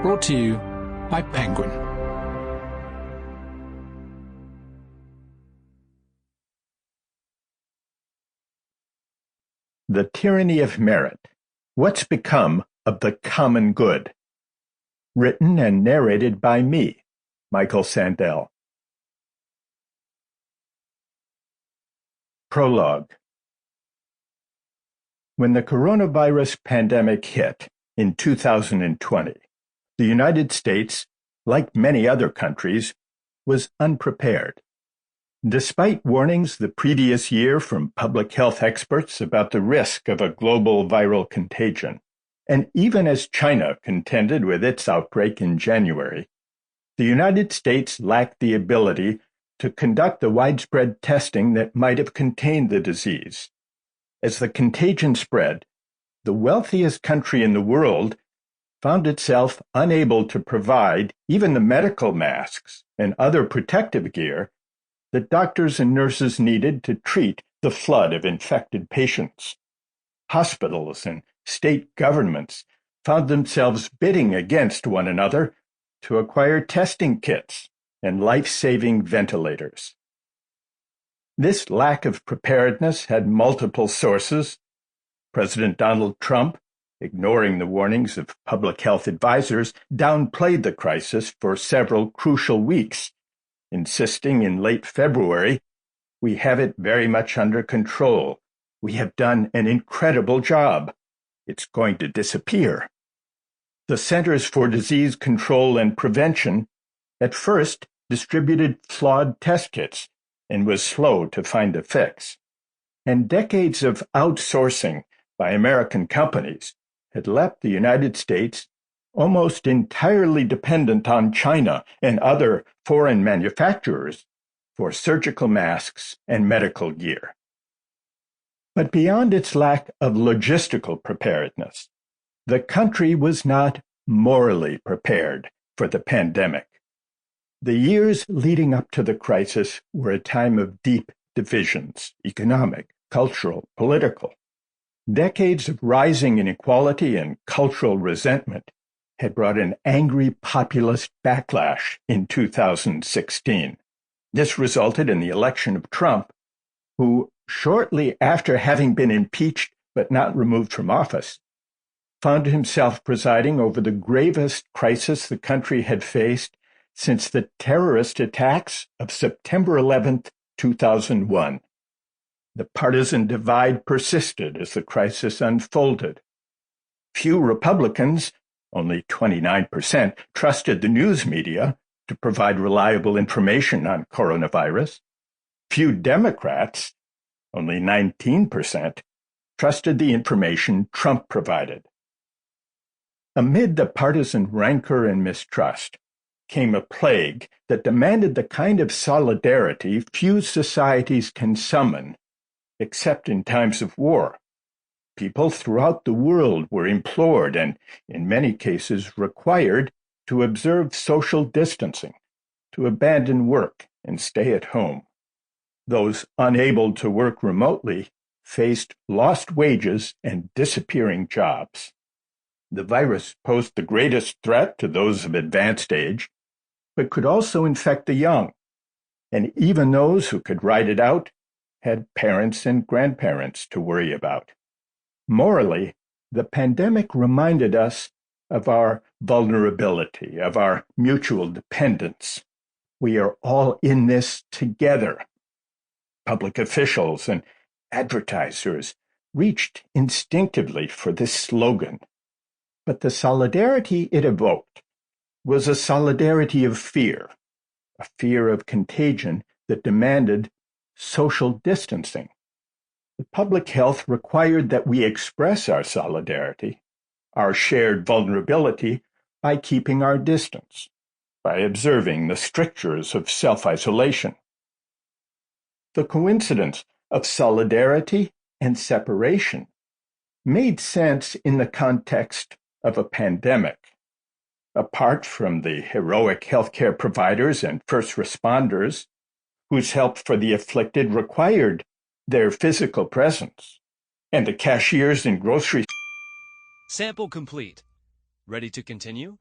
Brought to you by Penguin. The Tyranny of Merit. What's Become of the Common Good? Written and narrated by me, Michael Sandel. Prologue. When the coronavirus pandemic hit in 2020, the United States, like many other countries, was unprepared. Despite warnings the previous year from public health experts about the risk of a global viral contagion, and even as China contended with its outbreak in January, the United States lacked the ability to conduct the widespread testing that might have contained the disease. As the contagion spread, the wealthiest country in the world found itself unable to provide even the medical masks and other protective gear that doctors and nurses needed to treat the flood of infected patients. Hospitals and state governments found themselves bidding against one another to acquire testing kits and life-saving ventilators. This lack of preparedness had multiple sources. President Donald Trump, ignoring the warnings of public health advisors, downplayed the crisis for several crucial weeks, insisting in late February, "We have it very much under control. We have done an incredible job. It's going to disappear." The Centers for Disease Control and Prevention at first distributed flawed test kits and was slow to find a fix. And decades of outsourcing by American companies had left the United States almost entirely dependent on China and other foreign manufacturers for surgical masks and medical gear. But beyond its lack of logistical preparedness, the country was not morally prepared for the pandemic. The years leading up to the crisis were a time of deep divisions, economic, cultural, political. Decades of rising inequality and cultural resentment had brought an angry populist backlash in 2016. This resulted in the election of Trump, who, shortly after having been impeached but not removed from office, found himself presiding over the gravest crisis the country had faced since the terrorist attacks of September 11th, 2001. The partisan divide persisted as the crisis unfolded. Few Republicans, only 29%, trusted the news media to provide reliable information on coronavirus. Few Democrats, only 19%, trusted the information Trump provided. Amid the partisan rancor and mistrust came a plague that demanded the kind of solidarity few societies can summon, except in times of war. People throughout the world were implored and, in many cases, required to observe social distancing, to abandon work and stay at home. Those unable to work remotely faced lost wages and disappearing jobs. The virus posed the greatest threat to those of advanced age, but could also infect the young, and even those who could ride it out had parents and grandparents to worry about. Morally, the pandemic reminded us of our vulnerability, of our mutual dependence. We are all in this together. Public officials and advertisers reached instinctively for this slogan, but the solidarity it evoked was a solidarity of fear, a fear of contagion that demanded social distancing. The public health required that we express our solidarity, our shared vulnerability, by keeping our distance, by observing the strictures of self-isolation. The coincidence of solidarity and separation made sense in the context of a pandemic. Apart from the heroic healthcare providers and first responders, whose help for the afflicted required their physical presence, and the cashiers in grocery. Sample complete. Ready to continue?